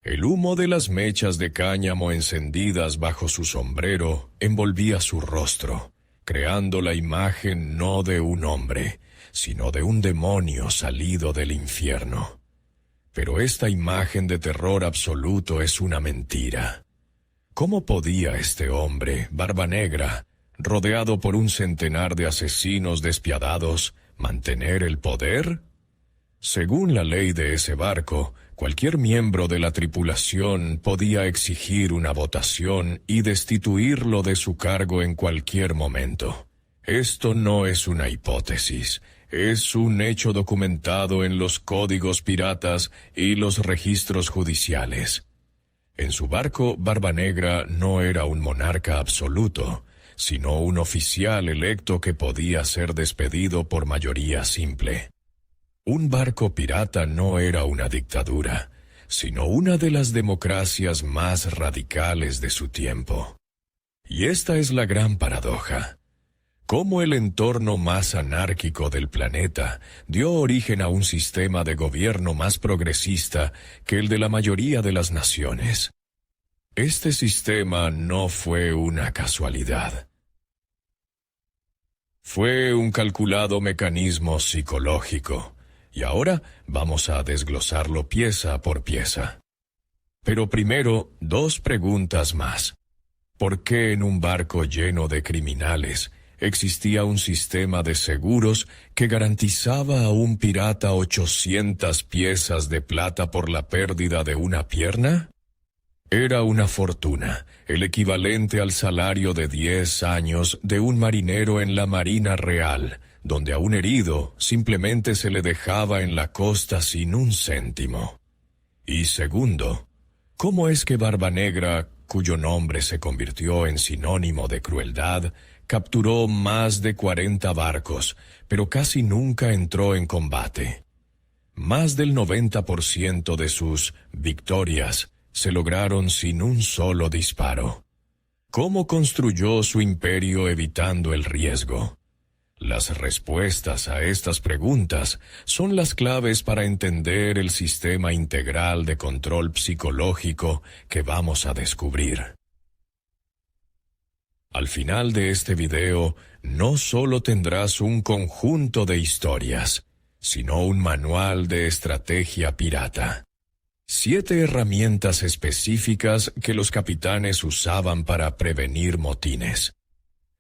El humo de las mechas de cáñamo encendidas bajo su sombrero envolvía su rostro, creando la imagen no de un hombre, sino de un demonio salido del infierno. Pero esta imagen de terror absoluto es una mentira. ¿Cómo podía este hombre, Barba Negra, rodeado por un centenar de asesinos despiadados, mantener el poder? Según la ley de ese barco, cualquier miembro de la tripulación podía exigir una votación y destituirlo de su cargo en cualquier momento. Esto no es una hipótesis, es un hecho documentado en los códigos piratas y los registros judiciales. En su barco, Barba Negra no era un monarca absoluto, sino un oficial electo que podía ser despedido por mayoría simple. Un barco pirata no era una dictadura, sino una de las democracias más radicales de su tiempo. Y esta es la gran paradoja. Cómo el entorno más anárquico del planeta dio origen a un sistema de gobierno más progresista que el de la mayoría de las naciones. Este sistema no fue una casualidad. Fue un calculado mecanismo psicológico. Y ahora vamos a desglosarlo pieza por pieza. Pero primero, 2 preguntas más. ¿Por qué en un barco lleno de criminales existía un sistema de seguros que garantizaba a un pirata 800 piezas de plata por la pérdida de una pierna? Era una fortuna, el equivalente al salario de 10 años de un marinero en la Marina Real, donde a un herido simplemente se le dejaba en la costa sin un céntimo. Y segundo, ¿cómo es que Barba Negra, cuyo nombre se convirtió en sinónimo de crueldad, capturó más de 40 barcos, pero casi nunca entró en combate? Más del 90% de sus victorias se lograron sin un solo disparo. ¿Cómo construyó su imperio evitando el riesgo? Las respuestas a estas preguntas son las claves para entender el sistema integral de control psicológico que vamos a descubrir. Al final de este video, no solo tendrás un conjunto de historias, sino un manual de estrategia pirata. 7 herramientas específicas que los capitanes usaban para prevenir motines.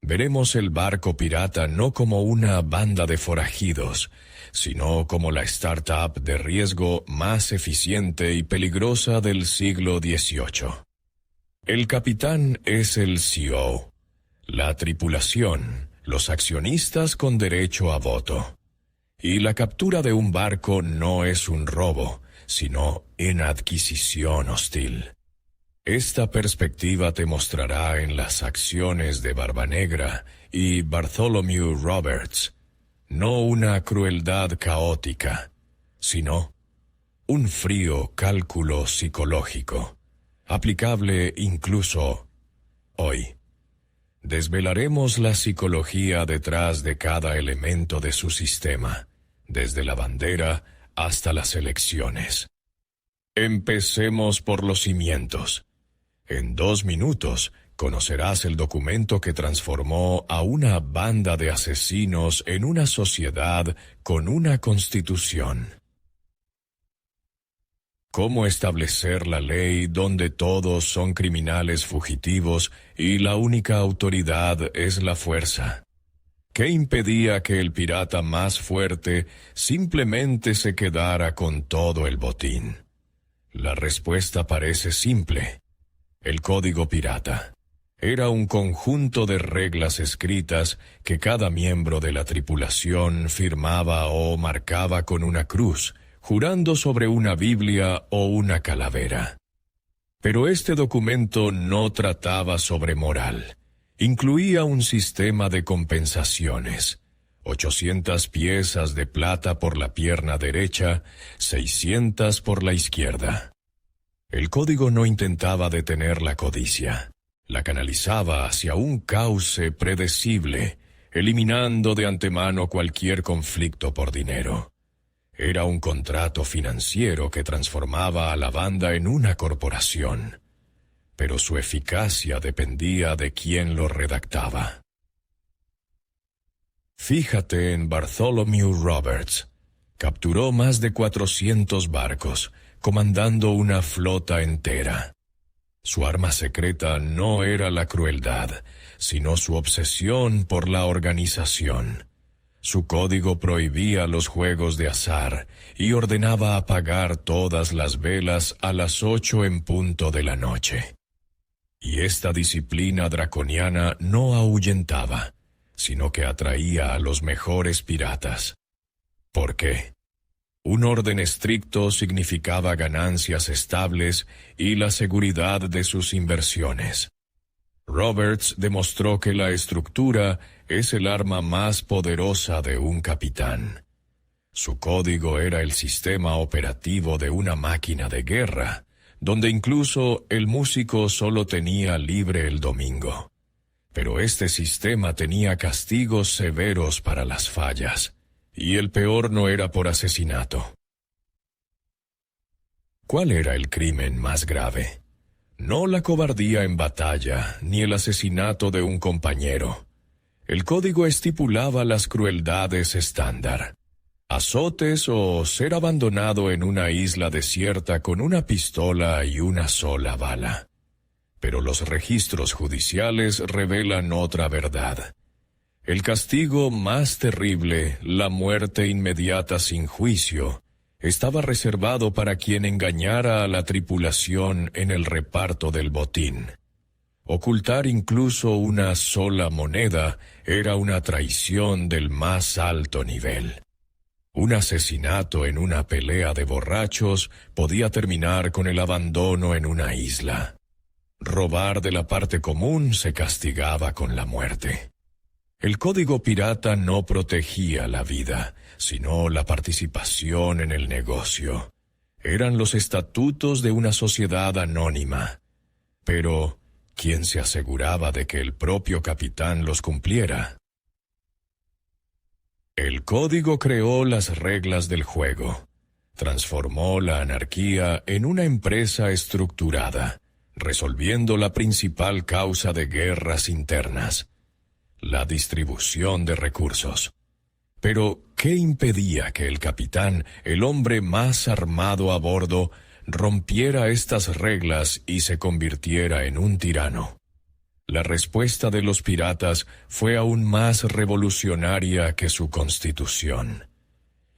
Veremos el barco pirata no como una banda de forajidos, sino como la startup de riesgo más eficiente y peligrosa del siglo XVIII. El capitán es el CEO, la tripulación, los accionistas con derecho a voto. Y la captura de un barco no es un robo, sino una adquisición hostil. Esta perspectiva te mostrará en las acciones de Barba Negra y Bartholomew Roberts, no una crueldad caótica, sino un frío cálculo psicológico, aplicable incluso hoy. Desvelaremos la psicología detrás de cada elemento de su sistema, desde la bandera hasta las elecciones. Empecemos por los cimientos. En 2 minutos conocerás el documento que transformó a una banda de asesinos en una sociedad con una constitución. ¿Cómo establecer la ley donde todos son criminales fugitivos y la única autoridad es la fuerza? ¿Qué impedía que el pirata más fuerte simplemente se quedara con todo el botín? La respuesta parece simple. El código pirata era un conjunto de reglas escritas que cada miembro de la tripulación firmaba o marcaba con una cruz, jurando sobre una Biblia o una calavera. Pero este documento no trataba sobre moral. Incluía un sistema de compensaciones. 800 piezas de plata por la pierna derecha, 600 por la izquierda. El código no intentaba detener la codicia. La canalizaba hacia un cauce predecible, eliminando de antemano cualquier conflicto por dinero. Era un contrato financiero que transformaba a la banda en una corporación, pero su eficacia dependía de quién lo redactaba. Fíjate en Bartholomew Roberts. Capturó más de 400 barcos, comandando una flota entera. Su arma secreta no era la crueldad, sino su obsesión por la organización. Su código prohibía los juegos de azar y ordenaba apagar todas las velas a las 8 en punto de la noche. Y esta disciplina draconiana no ahuyentaba, sino que atraía a los mejores piratas. ¿Por qué? Un orden estricto significaba ganancias estables y la seguridad de sus inversiones. Roberts demostró que la estructura es el arma más poderosa de un capitán. Su código era el sistema operativo de una máquina de guerra, donde incluso el músico solo tenía libre el domingo. Pero este sistema tenía castigos severos para las fallas, y el peor no era por asesinato. ¿Cuál era el crimen más grave? No la cobardía en batalla, ni el asesinato de un compañero. El código estipulaba las crueldades estándar: azotes o ser abandonado en una isla desierta con una pistola y una sola bala. Pero los registros judiciales revelan otra verdad. El castigo más terrible, la muerte inmediata sin juicio, estaba reservado para quien engañara a la tripulación en el reparto del botín. Ocultar incluso una sola moneda era una traición del más alto nivel. Un asesinato en una pelea de borrachos podía terminar con el abandono en una isla. Robar de la parte común se castigaba con la muerte. El código pirata no protegía la vida, sino la participación en el negocio. Eran los estatutos de una sociedad anónima. Pero, ¿quién se aseguraba de que el propio capitán los cumpliera? El código creó las reglas del juego. Transformó la anarquía en una empresa estructurada, resolviendo la principal causa de guerras internas: la distribución de recursos. Pero, ¿qué impedía que el capitán, el hombre más armado a bordo, rompiera estas reglas y se convirtiera en un tirano? La respuesta de los piratas fue aún más revolucionaria que su constitución.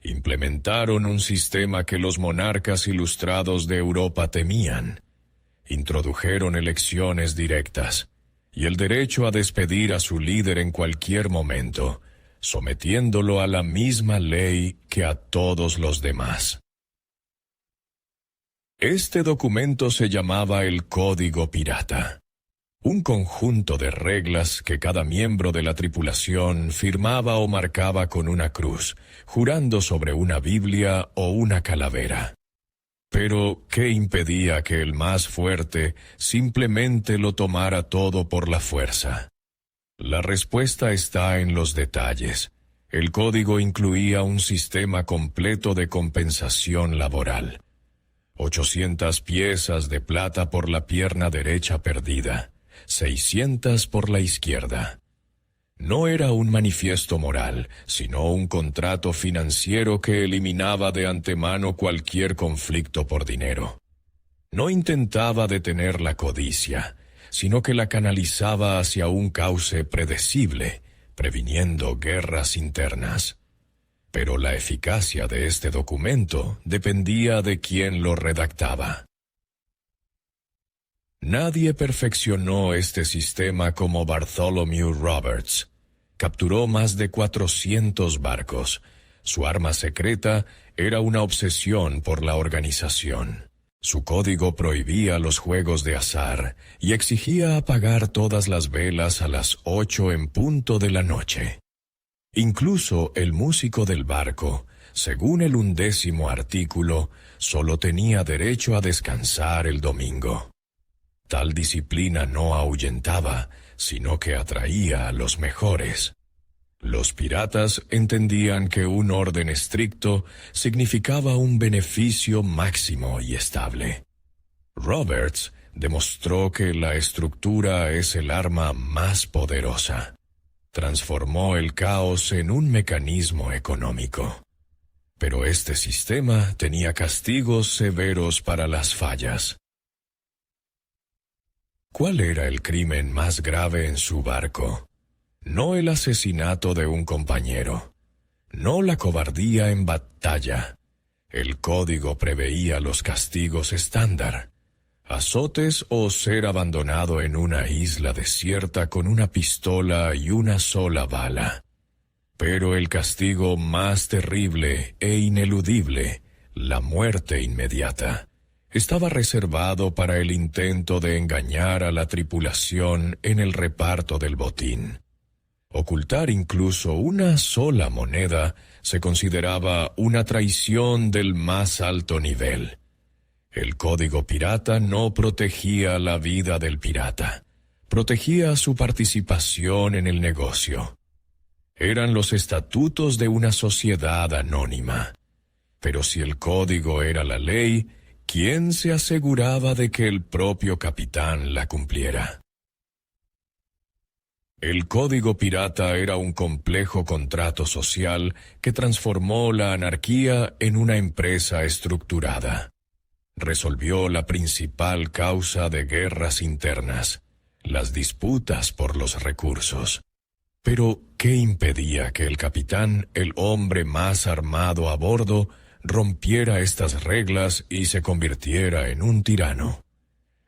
Implementaron un sistema que los monarcas ilustrados de Europa temían. Introdujeron elecciones directas y el derecho a despedir a su líder en cualquier momento, sometiéndolo a la misma ley que a todos los demás. Este documento se llamaba el Código Pirata, un conjunto de reglas que cada miembro de la tripulación firmaba o marcaba con una cruz, jurando sobre una Biblia o una calavera. Pero, ¿qué impedía que el más fuerte simplemente lo tomara todo por la fuerza? La respuesta está en los detalles. El código incluía un sistema completo de compensación laboral. 800 piezas de plata por la pierna derecha perdida, 600 por la izquierda. No era un manifiesto moral, sino un contrato financiero que eliminaba de antemano cualquier conflicto por dinero. No intentaba detener la codicia, sino que la canalizaba hacia un cauce predecible, previniendo guerras internas. Pero la eficacia de este documento dependía de quién lo redactaba. Nadie perfeccionó este sistema como Bartholomew Roberts. Capturó más de 400 barcos. Su arma secreta era una obsesión por la organización. Su código prohibía los juegos de azar y exigía apagar todas las velas a las 8 en punto de la noche. Incluso el músico del barco, según el 11º artículo, solo tenía derecho a descansar el domingo. Tal disciplina no ahuyentaba, sino que atraía a los mejores. Los piratas entendían que un orden estricto significaba un beneficio máximo y estable. Roberts demostró que la estructura es el arma más poderosa. Transformó el caos en un mecanismo económico. Pero este sistema tenía castigos severos para las fallas. ¿Cuál era el crimen más grave en su barco? No el asesinato de un compañero, no la cobardía en batalla. El código preveía los castigos estándar: azotes o ser abandonado en una isla desierta con una pistola y una sola bala. Pero el castigo más terrible e ineludible, la muerte inmediata, estaba reservado para el intento de engañar a la tripulación en el reparto del botín. Ocultar incluso una sola moneda se consideraba una traición del más alto nivel. El código pirata no protegía la vida del pirata, protegía su participación en el negocio. Eran los estatutos de una sociedad anónima. Pero si el código era la ley, ¿quién se aseguraba de que el propio capitán la cumpliera? El código pirata era un complejo contrato social que transformó la anarquía en una empresa estructurada. Resolvió la principal causa de guerras internas, las disputas por los recursos. Pero, ¿qué impedía que el capitán, el hombre más armado a bordo, rompiera estas reglas y se convirtiera en un tirano?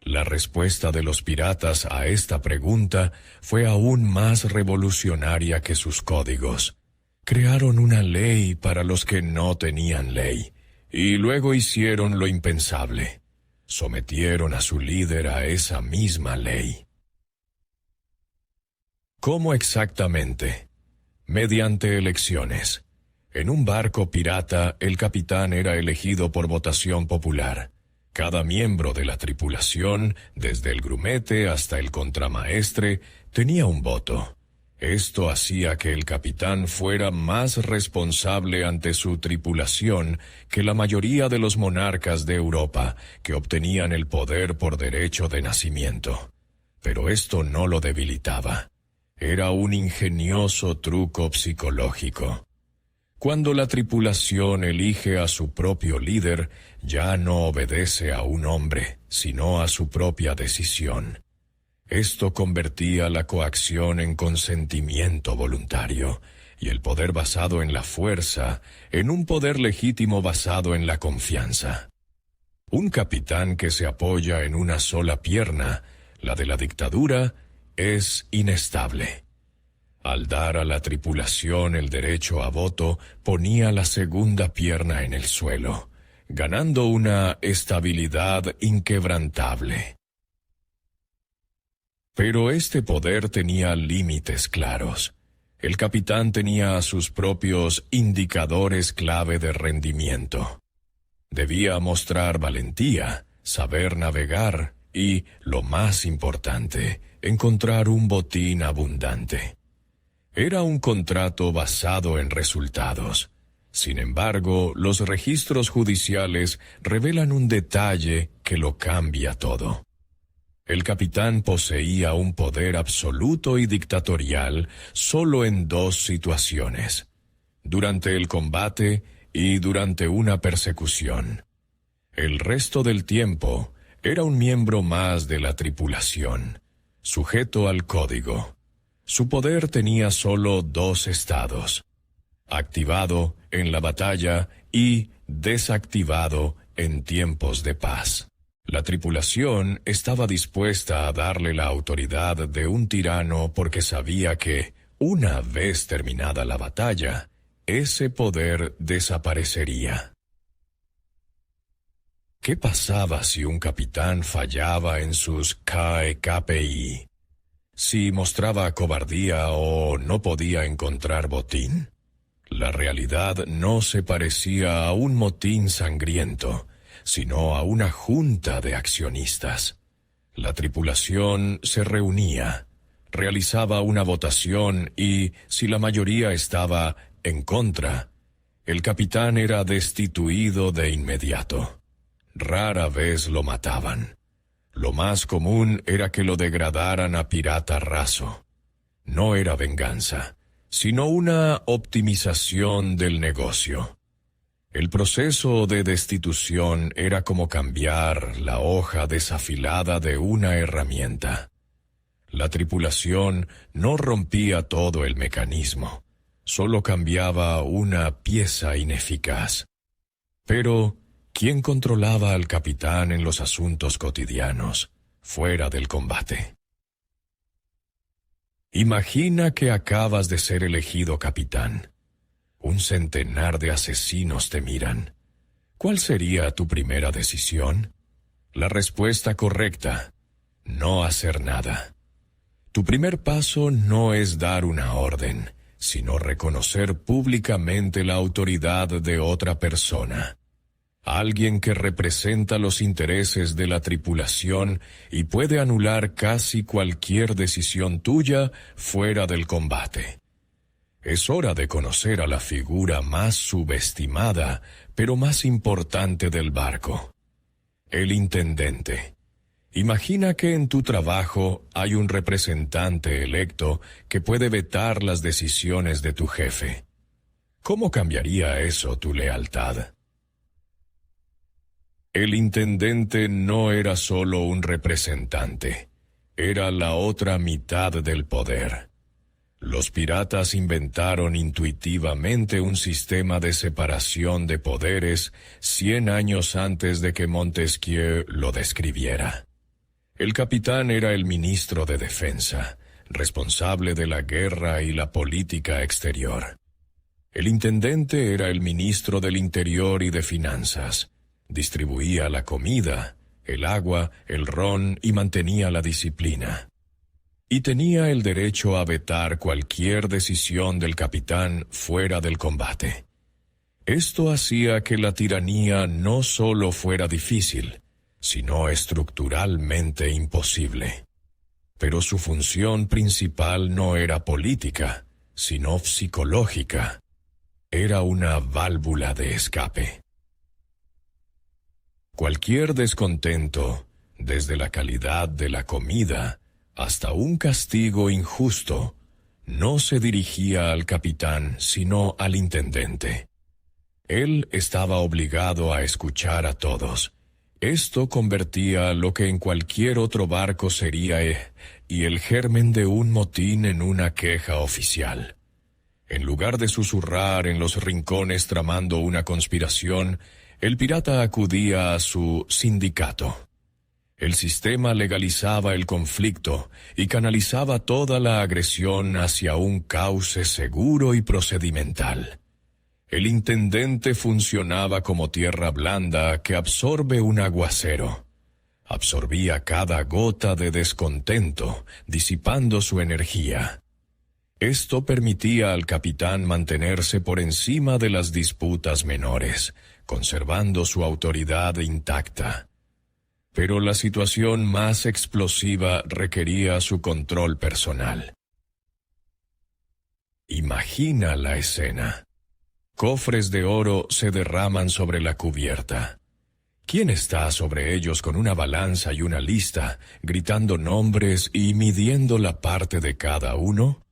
La respuesta de los piratas a esta pregunta fue aún más revolucionaria que sus códigos. Crearon una ley para los que no tenían ley, y luego hicieron lo impensable. Sometieron a su líder a esa misma ley. ¿Cómo exactamente? Mediante elecciones. En un barco pirata, el capitán era elegido por votación popular. Cada miembro de la tripulación, desde el grumete hasta el contramaestre, tenía un voto. Esto hacía que el capitán fuera más responsable ante su tripulación que la mayoría de los monarcas de Europa, que obtenían el poder por derecho de nacimiento. Pero esto no lo debilitaba. Era un ingenioso truco psicológico. Cuando la tripulación elige a su propio líder, ya no obedece a un hombre, sino a su propia decisión. Esto convertía la coacción en consentimiento voluntario, y el poder basado en la fuerza en un poder legítimo basado en la confianza. Un capitán que se apoya en una sola pierna, la de la dictadura, es inestable. Al dar a la tripulación el derecho a voto, ponía la segunda pierna en el suelo, ganando una estabilidad inquebrantable. Pero este poder tenía límites claros. El capitán tenía sus propios indicadores clave de rendimiento. Debía mostrar valentía, saber navegar y, lo más importante, encontrar un botín abundante. Era un contrato basado en resultados. Sin embargo, los registros judiciales revelan un detalle que lo cambia todo. El capitán poseía un poder absoluto y dictatorial solo en dos situaciones: durante el combate y durante una persecución. El resto del tiempo era un miembro más de la tripulación, sujeto al código. Su poder tenía solo dos estados: activado en la batalla y desactivado en tiempos de paz. La tripulación estaba dispuesta a darle la autoridad de un tirano porque sabía que, una vez terminada la batalla, ese poder desaparecería. ¿Qué pasaba si un capitán fallaba en sus KPI? Si mostraba cobardía o no podía encontrar botín. La realidad no se parecía a un motín sangriento, sino a una junta de accionistas. La tripulación se reunía, realizaba una votación y, si la mayoría estaba en contra, el capitán era destituido de inmediato. Rara vez lo mataban. Lo más común era que lo degradaran a pirata raso. No era venganza, sino una optimización del negocio. El proceso de destitución era como cambiar la hoja desafilada de una herramienta. La tripulación no rompía todo el mecanismo, solo cambiaba una pieza ineficaz. Pero, ¿quién controlaba al capitán en los asuntos cotidianos, fuera del combate? Imagina que acabas de ser elegido capitán. Un centenar de asesinos te miran. ¿Cuál sería tu primera decisión? La respuesta correcta: no hacer nada. Tu primer paso no es dar una orden, sino reconocer públicamente la autoridad de otra persona. Alguien que representa los intereses de la tripulación y puede anular casi cualquier decisión tuya fuera del combate. Es hora de conocer a la figura más subestimada, pero más importante del barco: el intendente. Imagina que en tu trabajo hay un representante electo que puede vetar las decisiones de tu jefe. ¿Cómo cambiaría eso tu lealtad? El intendente no era solo un representante, era la otra mitad del poder. Los piratas inventaron intuitivamente un sistema de separación de poderes 100 años antes de que Montesquieu lo describiera. El capitán era el ministro de Defensa, responsable de la guerra y la política exterior. El intendente era el ministro del Interior y de Finanzas. Distribuía la comida, el agua, el ron y mantenía la disciplina. Y tenía el derecho a vetar cualquier decisión del capitán fuera del combate. Esto hacía que la tiranía no solo fuera difícil, sino estructuralmente imposible. Pero su función principal no era política, sino psicológica. Era una válvula de escape. Cualquier descontento, desde la calidad de la comida hasta un castigo injusto, no se dirigía al capitán, sino al intendente. Él estaba obligado a escuchar a todos. Esto convertía lo que en cualquier otro barco sería y el germen de un motín en una queja oficial. En lugar de susurrar en los rincones tramando una conspiración, el pirata acudía a su sindicato. El sistema legalizaba el conflicto y canalizaba toda la agresión hacia un cauce seguro y procedimental. El intendente funcionaba como tierra blanda que absorbe un aguacero. Absorbía cada gota de descontento, disipando su energía. Esto permitía al capitán mantenerse por encima de las disputas menores, conservando su autoridad intacta. Pero la situación más explosiva requería su control personal. Imagina la escena. Cofres de oro se derraman sobre la cubierta. ¿Quién está sobre ellos con una balanza y una lista, gritando nombres y midiendo la parte de cada uno?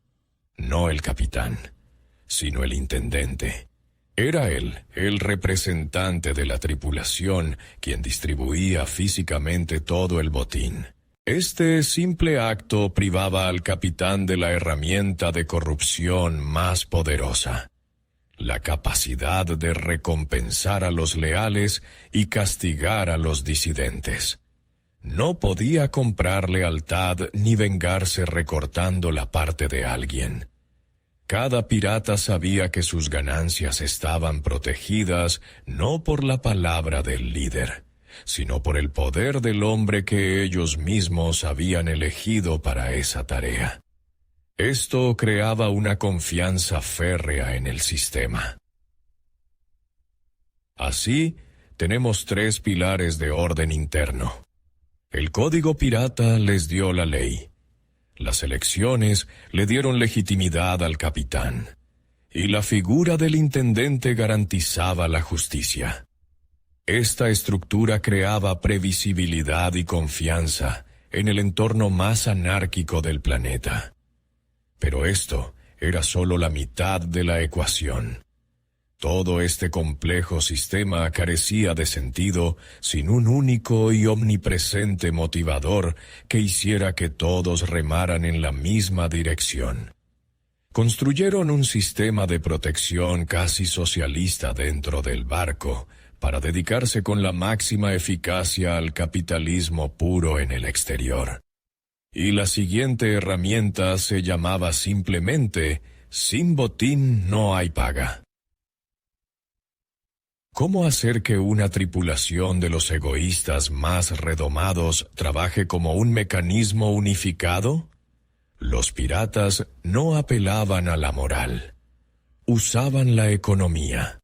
No el capitán, sino el intendente. Era él, el representante de la tripulación, quien distribuía físicamente todo el botín. Este simple acto privaba al capitán de la herramienta de corrupción más poderosa: la capacidad de recompensar a los leales y castigar a los disidentes. No podía comprar lealtad ni vengarse recortando la parte de alguien. Cada pirata sabía que sus ganancias estaban protegidas no por la palabra del líder, sino por el poder del hombre que ellos mismos habían elegido para esa tarea. Esto creaba una confianza férrea en el sistema. Así, tenemos 3 pilares de orden interno. El código pirata les dio la ley. Las elecciones le dieron legitimidad al capitán, y la figura del intendente garantizaba la justicia. Esta estructura creaba previsibilidad y confianza en el entorno más anárquico del planeta. Pero esto era solo la mitad de la ecuación. Todo este complejo sistema carecía de sentido sin un único y omnipresente motivador que hiciera que todos remaran en la misma dirección. Construyeron un sistema de protección casi socialista dentro del barco para dedicarse con la máxima eficacia al capitalismo puro en el exterior. Y la siguiente herramienta se llamaba simplemente: sin botín no hay paga. ¿Cómo hacer que una tripulación de los egoístas más redomados trabaje como un mecanismo unificado? Los piratas no apelaban a la moral. Usaban la economía.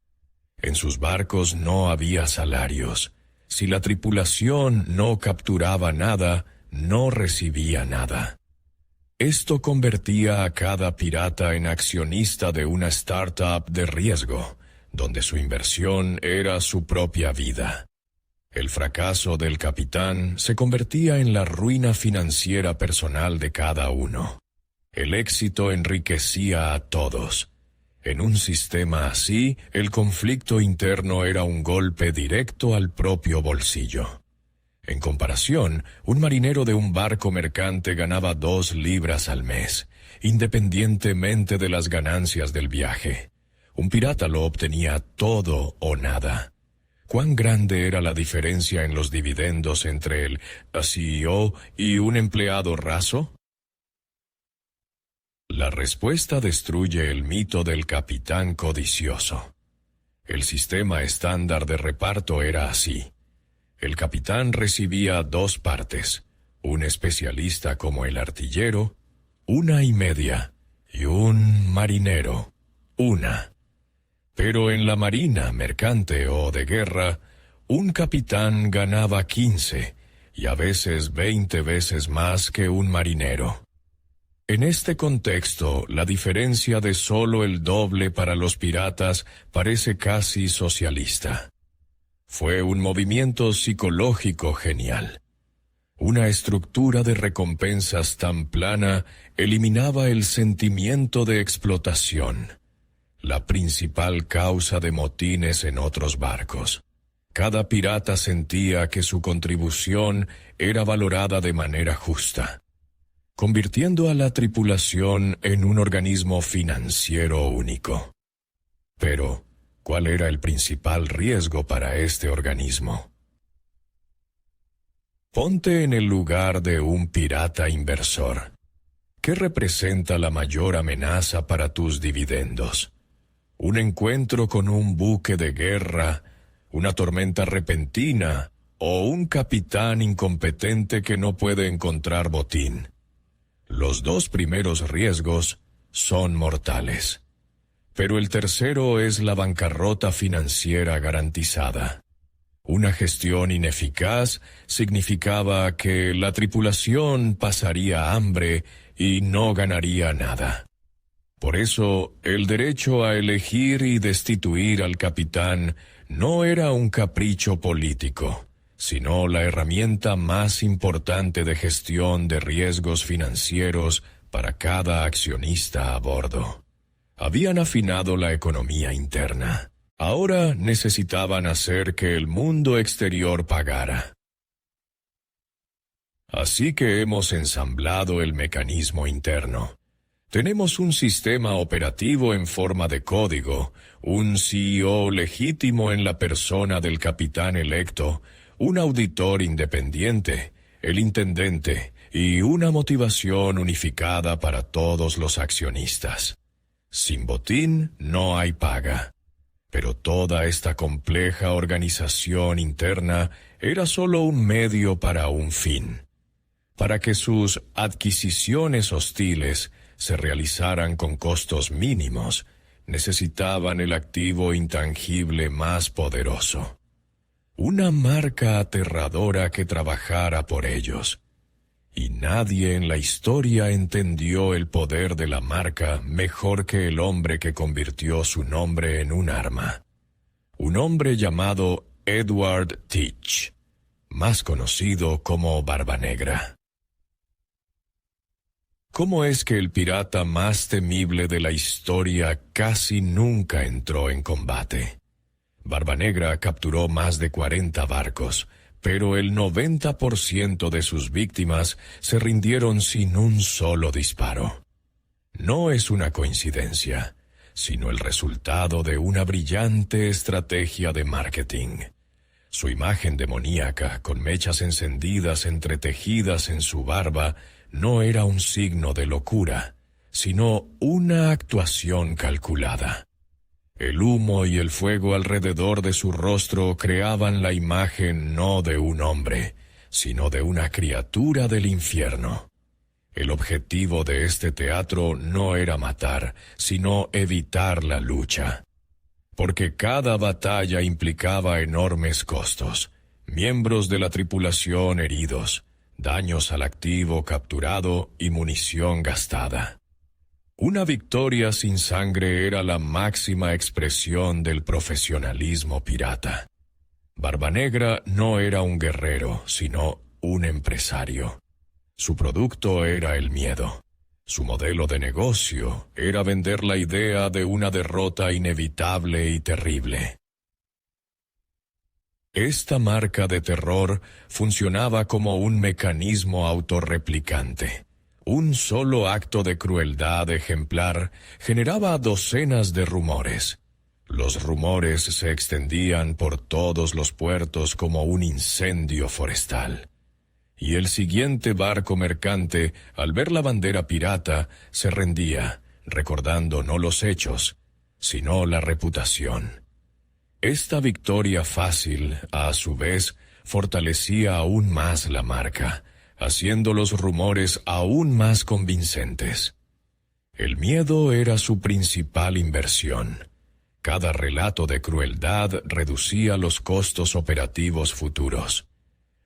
En sus barcos no había salarios. Si la tripulación no capturaba nada, no recibía nada. Esto convertía a cada pirata en accionista de una startup de riesgo, donde su inversión era su propia vida. El fracaso del capitán se convertía en la ruina financiera personal de cada uno. El éxito enriquecía a todos. En un sistema así, el conflicto interno era un golpe directo al propio bolsillo. En comparación, un marinero de un barco mercante ganaba 2 libras al mes, independientemente de las ganancias del viaje. Un pirata lo obtenía todo o nada. ¿Cuán grande era la diferencia en los dividendos entre el CEO y un empleado raso? La respuesta destruye el mito del capitán codicioso. El sistema estándar de reparto era así. El capitán recibía 2 partes, un especialista como el artillero, 1.5, y un marinero, 1. Pero en la marina mercante o de guerra, un capitán ganaba 15, y a veces 20 veces más que un marinero. En este contexto, la diferencia de solo el doble para los piratas parece casi socialista. Fue un movimiento psicológico genial. Una estructura de recompensas tan plana eliminaba el sentimiento de explotación, la principal causa de motines en otros barcos. Cada pirata sentía que su contribución era valorada de manera justa, convirtiendo a la tripulación en un organismo financiero único. Pero, ¿cuál era el principal riesgo para este organismo? Ponte en el lugar de un pirata inversor. ¿Qué representa la mayor amenaza para tus dividendos? ¿Un encuentro con un buque de guerra, una tormenta repentina o un capitán incompetente que no puede encontrar botín? Los 2 primeros riesgos son mortales, pero el tercero es la bancarrota financiera garantizada. Una gestión ineficaz significaba que la tripulación pasaría hambre y no ganaría nada. Por eso, el derecho a elegir y destituir al capitán no era un capricho político, sino la herramienta más importante de gestión de riesgos financieros para cada accionista a bordo. Habían afinado la economía interna. Ahora necesitaban hacer que el mundo exterior pagara. Así que hemos ensamblado el mecanismo interno. Tenemos un sistema operativo en forma de código, un CEO legítimo en la persona del capitán electo, un auditor independiente, el intendente, y una motivación unificada para todos los accionistas. Sin botín no hay paga. Pero toda esta compleja organización interna era solo un medio para un fin. Para que sus adquisiciones hostiles se realizaran con costos mínimos, necesitaban el activo intangible más poderoso. Una marca aterradora que trabajara por ellos. y nadie en la historia entendió el poder de la marca mejor que el hombre que convirtió su nombre en un arma. Un hombre llamado Edward Teach, más conocido como Barbanegra. ¿Cómo es que el pirata más temible de la historia casi nunca entró en combate? Barbanegra capturó más de 40 barcos, pero el 90% de sus víctimas se rindieron sin un solo disparo. No es una coincidencia, sino el resultado de una brillante estrategia de marketing. Su imagen demoníaca, con mechas encendidas entretejidas en su barba, no era un signo de locura, sino una actuación calculada. El humo y el fuego alrededor de su rostro creaban la imagen no de un hombre, sino de una criatura del infierno. El objetivo de este teatro no era matar, sino evitar la lucha. Porque cada batalla implicaba enormes costos, miembros de la tripulación heridos, daños al activo capturado y munición gastada. Una victoria sin sangre era la máxima expresión del profesionalismo pirata. Barbanegra no era un guerrero, sino un empresario. Su producto era el miedo. Su modelo de negocio era vender la idea de una derrota inevitable y terrible. Esta marca de terror funcionaba como un mecanismo autorreplicante. Un solo acto de crueldad ejemplar generaba docenas de rumores. Los rumores se extendían por todos los puertos como un incendio forestal. Y el siguiente barco mercante, al ver la bandera pirata, se rendía, recordando no los hechos, sino la reputación. Esta victoria fácil, a su vez, fortalecía aún más la marca, haciendo los rumores aún más convincentes. El miedo era su principal inversión. Cada relato de crueldad reducía los costos operativos futuros.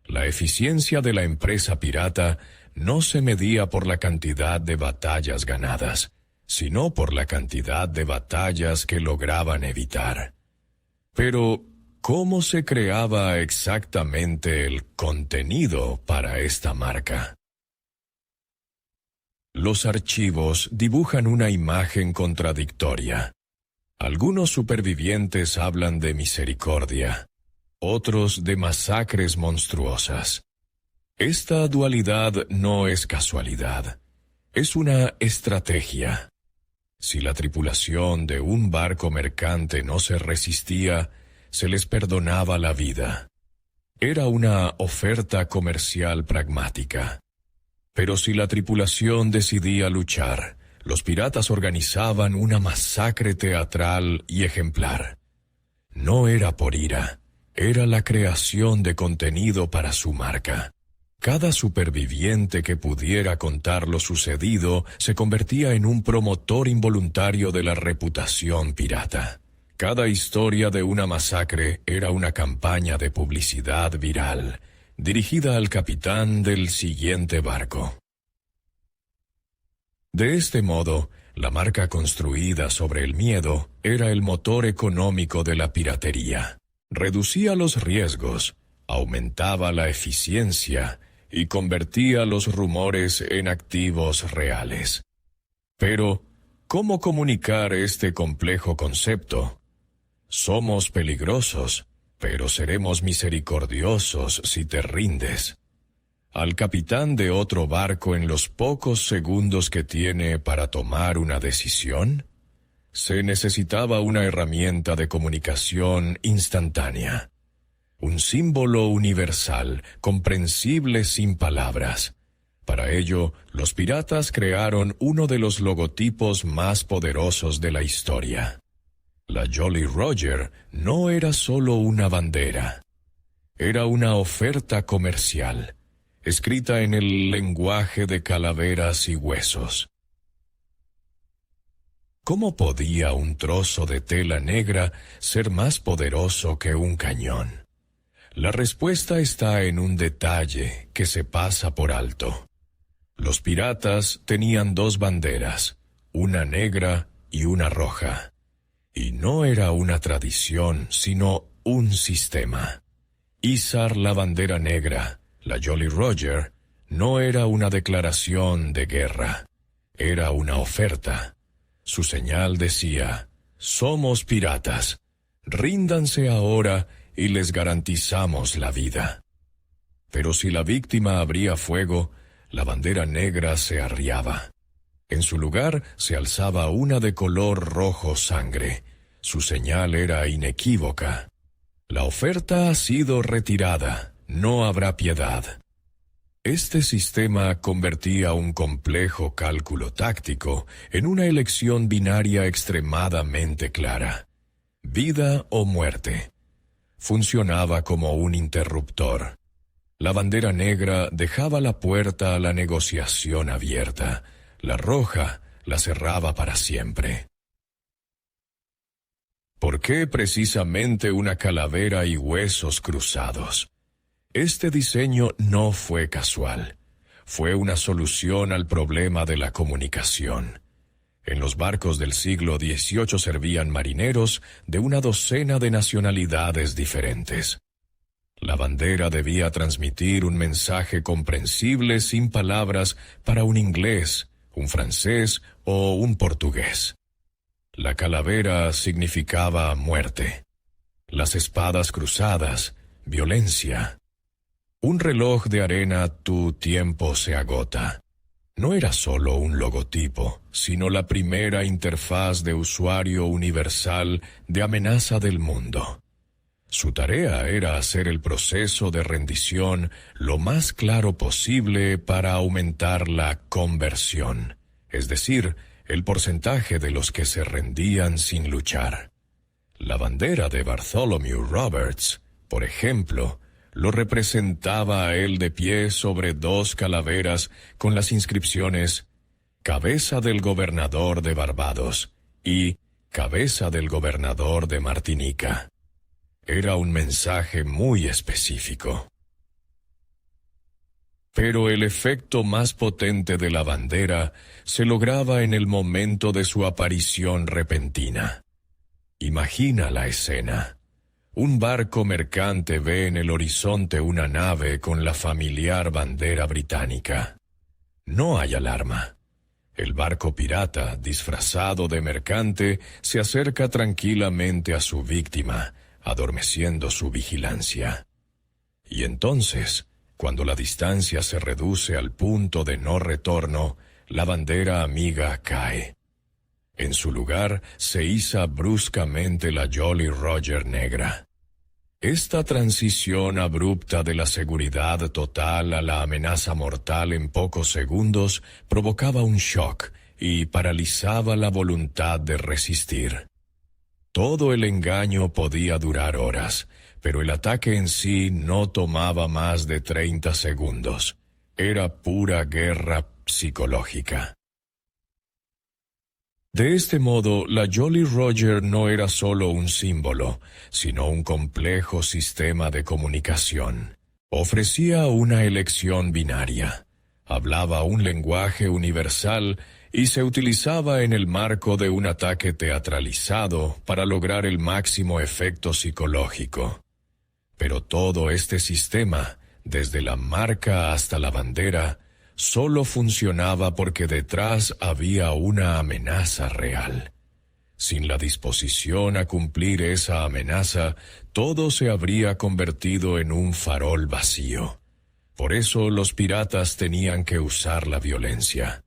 La eficiencia de la empresa pirata no se medía por la cantidad de batallas ganadas, sino por la cantidad de batallas que lograban evitar. Pero, ¿cómo se creaba exactamente el contenido para esta marca? Los archivos dibujan una imagen contradictoria. Algunos supervivientes hablan de misericordia, otros de masacres monstruosas. Esta dualidad no es casualidad, es una estrategia. Si la tripulación de un barco mercante no se resistía, se les perdonaba la vida. Era una oferta comercial pragmática. Pero si la tripulación decidía luchar, los piratas organizaban una masacre teatral y ejemplar. No era por ira, era la creación de contenido para su marca. Cada superviviente que pudiera contar lo sucedido se convertía en un promotor involuntario de la reputación pirata. Cada historia de una masacre era una campaña de publicidad viral, dirigida al capitán del siguiente barco. De este modo, la marca construida sobre el miedo era el motor económico de la piratería. Reducía los riesgos, aumentaba la eficiencia y convertía los rumores en activos reales. Pero, ¿cómo comunicar este complejo concepto? Somos peligrosos, pero seremos misericordiosos si te rindes. Al capitán de otro barco en los pocos segundos que tiene para tomar una decisión, se necesitaba una herramienta de comunicación instantánea. Un símbolo universal, comprensible sin palabras. Para ello, los piratas crearon uno de los logotipos más poderosos de la historia. La Jolly Roger no era solo una bandera. Era una oferta comercial, escrita en el lenguaje de calaveras y huesos. ¿Cómo podía un trozo de tela negra ser más poderoso que un cañón? La respuesta está en un detalle que se pasa por alto. Los piratas tenían dos banderas, una negra y una roja. Y no era una tradición, sino un sistema. Izar la bandera negra, la Jolly Roger, no era una declaración de guerra, era una oferta. Su señal decía: somos piratas, ríndanse ahora y les garantizamos la vida. Pero si la víctima abría fuego, la bandera negra se arriaba. En su lugar se alzaba una de color rojo sangre. Su señal era inequívoca: la oferta ha sido retirada, no habrá piedad. Este sistema convertía un complejo cálculo táctico en una elección binaria extremadamente clara: vida o muerte. Funcionaba como un interruptor. La bandera negra dejaba la puerta a la negociación abierta. La roja la cerraba para siempre. ¿Por qué precisamente una calavera y huesos cruzados? Este diseño no fue casual. Fue una solución al problema de la comunicación. En los barcos del siglo XVIII servían marineros de una docena de nacionalidades diferentes. La bandera debía transmitir un mensaje comprensible sin palabras para un inglés, un francés o un portugués. La calavera significaba muerte. Las espadas cruzadas, violencia. Un reloj de arena, tu tiempo se agota. No era solo un logotipo, sino la primera interfaz de usuario universal de amenaza del mundo. Su tarea era hacer el proceso de rendición lo más claro posible para aumentar la conversión, es decir, el porcentaje de los que se rendían sin luchar. La bandera de Bartholomew Roberts, por ejemplo, lo representaba a él de pie sobre dos calaveras con las inscripciones «Cabeza del gobernador de Barbados» y «Cabeza del gobernador de Martinica». Era un mensaje muy específico. Pero el efecto más potente de la bandera se lograba en el momento de su aparición repentina. Imagina la escena. Un barco mercante ve en el horizonte una nave con la familiar bandera británica. No hay alarma. El barco pirata, disfrazado de mercante, se acerca tranquilamente a su víctima, adormeciendo su vigilancia. Y entonces, cuando la distancia se reduce al punto de no retorno, la bandera amiga cae. En su lugar se iza bruscamente la Jolly Roger negra. Esta transición abrupta de la seguridad total a la amenaza mortal en pocos segundos provocaba un shock y paralizaba la voluntad de resistir. Todo el engaño podía durar horas, pero el ataque en sí no tomaba más de 30 segundos. Era pura guerra psicológica. De este modo, la Jolly Roger no era solo un símbolo, sino un complejo sistema de comunicación. Ofrecía una elección binaria, hablaba un lenguaje universal y se utilizaba en el marco de un ataque teatralizado para lograr el máximo efecto psicológico. Pero todo este sistema, desde la marca hasta la bandera, solo funcionaba porque detrás había una amenaza real. Sin la disposición a cumplir esa amenaza, todo se habría convertido en un farol vacío. Por eso los piratas tenían que usar la violencia.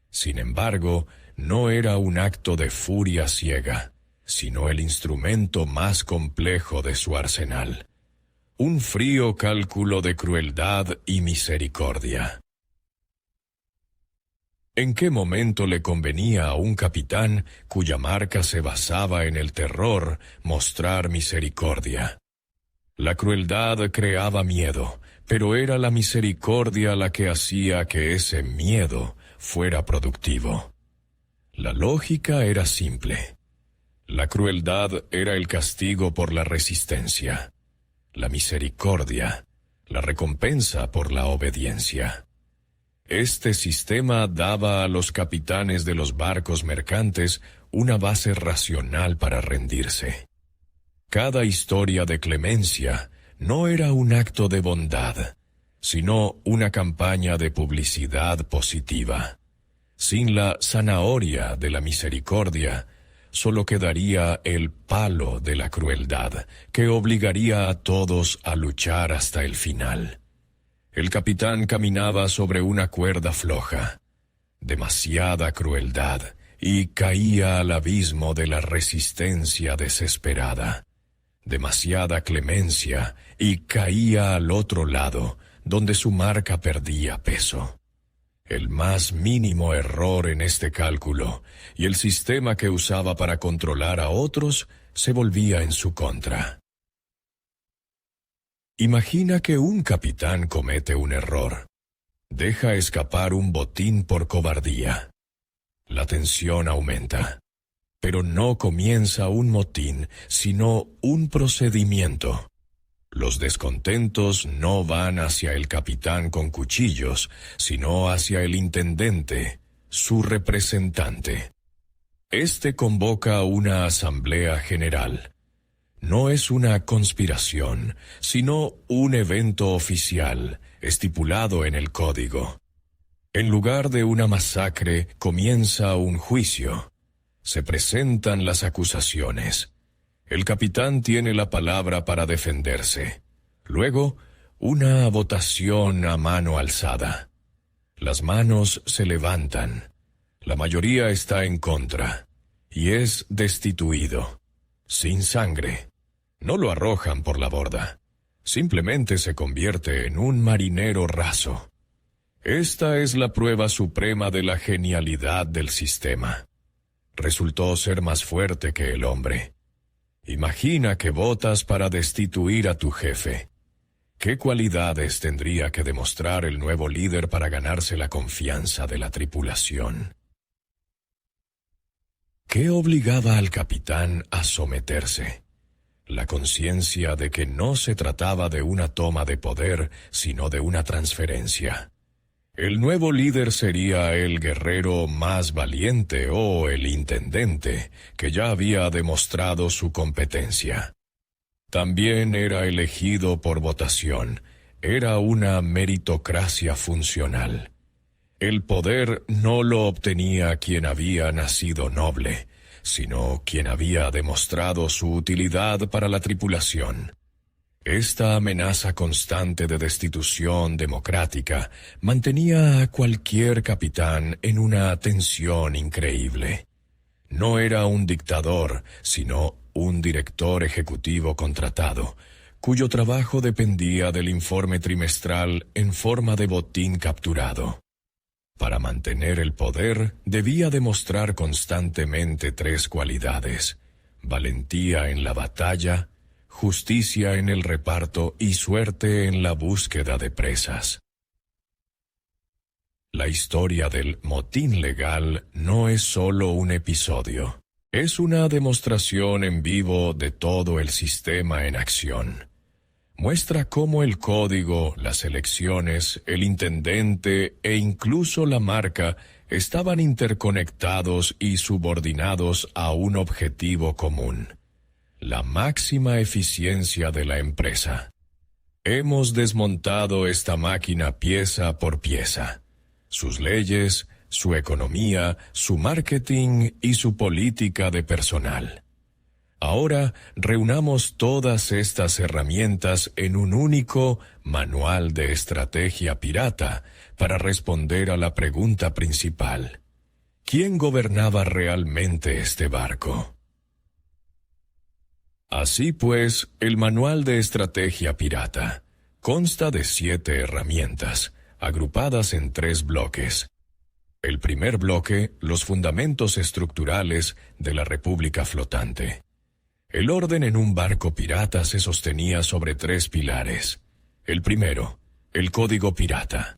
Sin embargo, no era un acto de furia ciega, sino el instrumento más complejo de su arsenal. Un frío cálculo de crueldad y misericordia. ¿En qué momento le convenía a un capitán, cuya marca se basaba en el terror, mostrar misericordia? La crueldad creaba miedo, pero era la misericordia la que hacía que ese miedo fuera productivo. La lógica era simple. La crueldad era el castigo por la resistencia. La misericordia, la recompensa por la obediencia. Este sistema daba a los capitanes de los barcos mercantes una base racional para rendirse. Cada historia de clemencia no era un acto de bondad, sino una campaña de publicidad positiva. Sin la zanahoria de la misericordia, solo quedaría el palo de la crueldad, que obligaría a todos a luchar hasta el final. El capitán caminaba sobre una cuerda floja. Demasiada crueldad, y caía al abismo de la resistencia desesperada. Demasiada clemencia, y caía al otro lado, donde su marca perdía peso. El más mínimo error en este cálculo, y el sistema que usaba para controlar a otros, se volvía en su contra. Imagina que un capitán comete un error. Deja escapar un botín por cobardía. La tensión aumenta. Pero no comienza un motín, sino un procedimiento. Los descontentos no van hacia el capitán con cuchillos, sino hacia el intendente, su representante. Este convoca una asamblea general. No es una conspiración, sino un evento oficial, estipulado en el código. En lugar de una masacre, comienza un juicio. Se presentan las acusaciones. El capitán tiene la palabra para defenderse. Luego, una votación a mano alzada. Las manos se levantan. La mayoría está en contra. Y es destituido. Sin sangre. No lo arrojan por la borda. Simplemente se convierte en un marinero raso. Esta es la prueba suprema de la genialidad del sistema. Resultó ser más fuerte que el hombre. Imagina que votas para destituir a tu jefe. ¿Qué cualidades tendría que demostrar el nuevo líder para ganarse la confianza de la tripulación? ¿Qué obligaba al capitán a someterse? La conciencia de que no se trataba de una toma de poder, sino de una transferencia. El nuevo líder sería el guerrero más valiente o el intendente, que ya había demostrado su competencia. También era elegido por votación. Era una meritocracia funcional. El poder no lo obtenía quien había nacido noble, sino quien había demostrado su utilidad para la tripulación. Esta amenaza constante de destitución democrática mantenía a cualquier capitán en una tensión increíble. No era un dictador, sino un director ejecutivo contratado, cuyo trabajo dependía del informe trimestral en forma de botín capturado. Para mantener el poder, debía demostrar constantemente 3 cualidades: valentía en la batalla, justicia en el reparto y suerte en la búsqueda de presas. La historia del motín legal no es solo un episodio. Es una demostración en vivo de todo el sistema en acción. Muestra cómo el código, las elecciones, el intendente e incluso la marca estaban interconectados y subordinados a un objetivo común: la máxima eficiencia de la empresa. Hemos desmontado esta máquina pieza por pieza. Sus leyes, su economía, su marketing y su política de personal. Ahora reunamos todas estas herramientas en un único manual de estrategia pirata para responder a la pregunta principal: ¿quién gobernaba realmente este barco? Así pues, el manual de estrategia pirata consta de 7 herramientas, agrupadas en 3 bloques. El primer bloque, los fundamentos estructurales de la República Flotante. El orden en un barco pirata se sostenía sobre 3 pilares. El primero, el código pirata.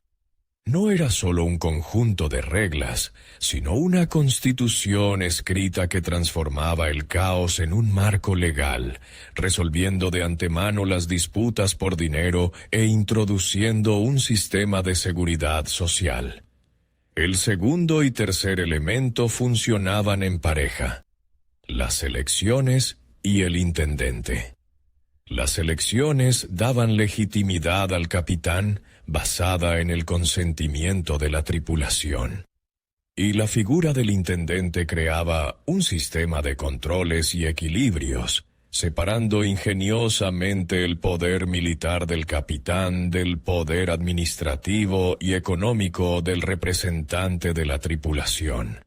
no era solo un conjunto de reglas, sino una constitución escrita que transformaba el caos en un marco legal, resolviendo de antemano las disputas por dinero e introduciendo un sistema de seguridad social. El segundo y tercer elemento funcionaban en pareja: las elecciones y el intendente. Las elecciones daban legitimidad al capitán, basada en el consentimiento de la tripulación. Y la figura del intendente creaba un sistema de controles y equilibrios, separando ingeniosamente el poder militar del capitán del poder administrativo y económico del representante de la tripulación.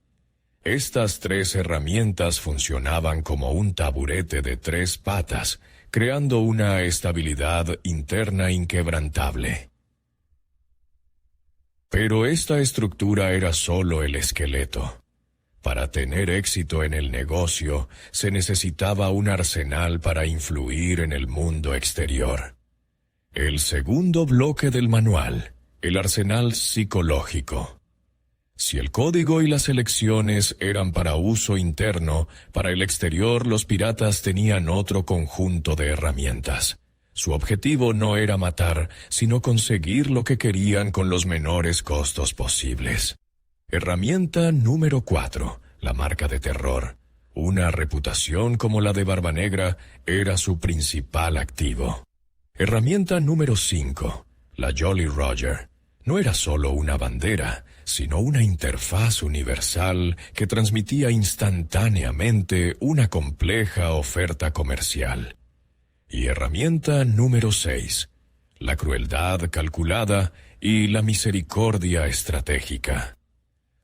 Estas tres herramientas funcionaban como un taburete de tres patas, creando una estabilidad interna inquebrantable. Pero esta estructura era solo el esqueleto. Para tener éxito en el negocio, se necesitaba un arsenal para influir en el mundo exterior. El segundo bloque del manual, el arsenal psicológico. Si el código y las elecciones eran para uso interno, para el exterior los piratas tenían otro conjunto de herramientas. Su objetivo no era matar, sino conseguir lo que querían con los menores costos posibles. Herramienta número 4, la marca de terror. Una reputación como la de Barba Negra era su principal activo. Herramienta número 5, la Jolly Roger. No era solo una bandera, sino una interfaz universal que transmitía instantáneamente una compleja oferta comercial. Y herramienta número 6, la crueldad calculada y la misericordia estratégica.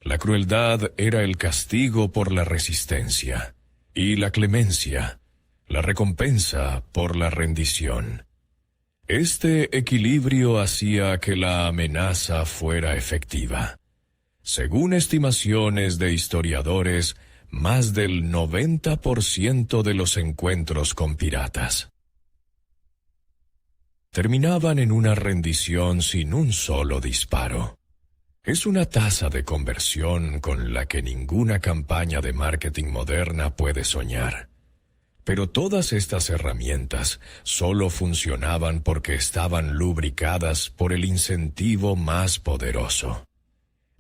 La crueldad era el castigo por la resistencia, y la clemencia, la recompensa por la rendición. Este equilibrio hacía que la amenaza fuera efectiva. Según estimaciones de historiadores, más del 90% de los encuentros con piratas terminaban en una rendición sin un solo disparo. Es una tasa de conversión con la que ninguna campaña de marketing moderna puede soñar. Pero todas estas herramientas solo funcionaban porque estaban lubricadas por el incentivo más poderoso.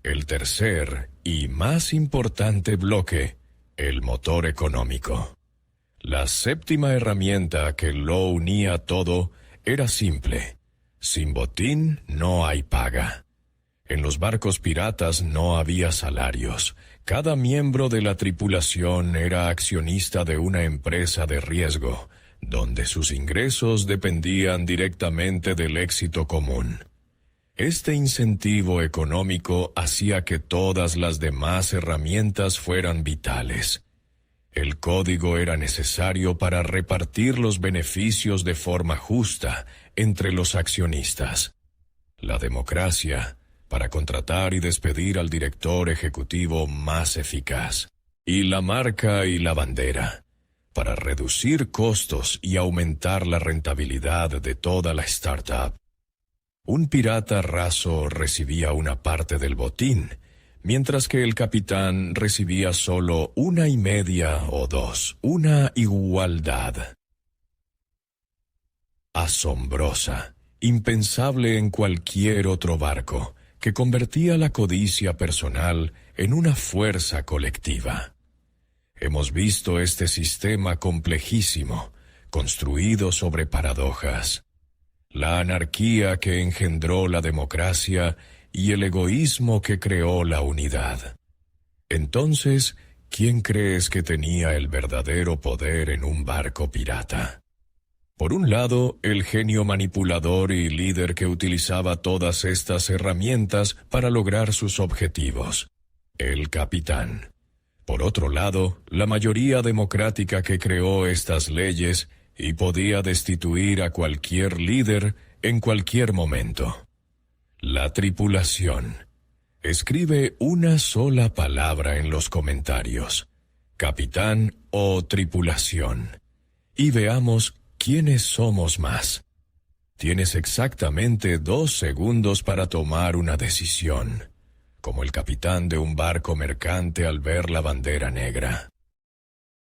El tercer y más importante bloque, el motor económico. La séptima herramienta que lo unía todo era simple: sin botín no hay paga. En los barcos piratas no había salarios. Cada miembro de la tripulación era accionista de una empresa de riesgo, donde sus ingresos dependían directamente del éxito común. Este incentivo económico hacía que todas las demás herramientas fueran vitales. El código era necesario para repartir los beneficios de forma justa entre los accionistas. La democracia, para contratar y despedir al director ejecutivo más eficaz. Y la marca y la bandera, para reducir costos y aumentar la rentabilidad de toda la startup. Un pirata raso recibía una parte del botín, mientras que el capitán recibía solo 1,5 o 2, una igualdad asombrosa, impensable en cualquier otro barco, que convertía la codicia personal en una fuerza colectiva. Hemos visto este sistema complejísimo, construido sobre paradojas. La anarquía que engendró la democracia y el egoísmo que creó la unidad. Entonces, ¿quién crees que tenía el verdadero poder en un barco pirata? Por un lado, el genio manipulador y líder que utilizaba todas estas herramientas para lograr sus objetivos, el capitán. Por otro lado, la mayoría democrática que creó estas leyes y podía destituir a cualquier líder en cualquier momento. La tripulación. Escribe una sola palabra en los comentarios: capitán o tripulación. Y veamos ¿quiénes somos más? Tienes exactamente 2 segundos para tomar una decisión, como el capitán de un barco mercante al ver la bandera negra.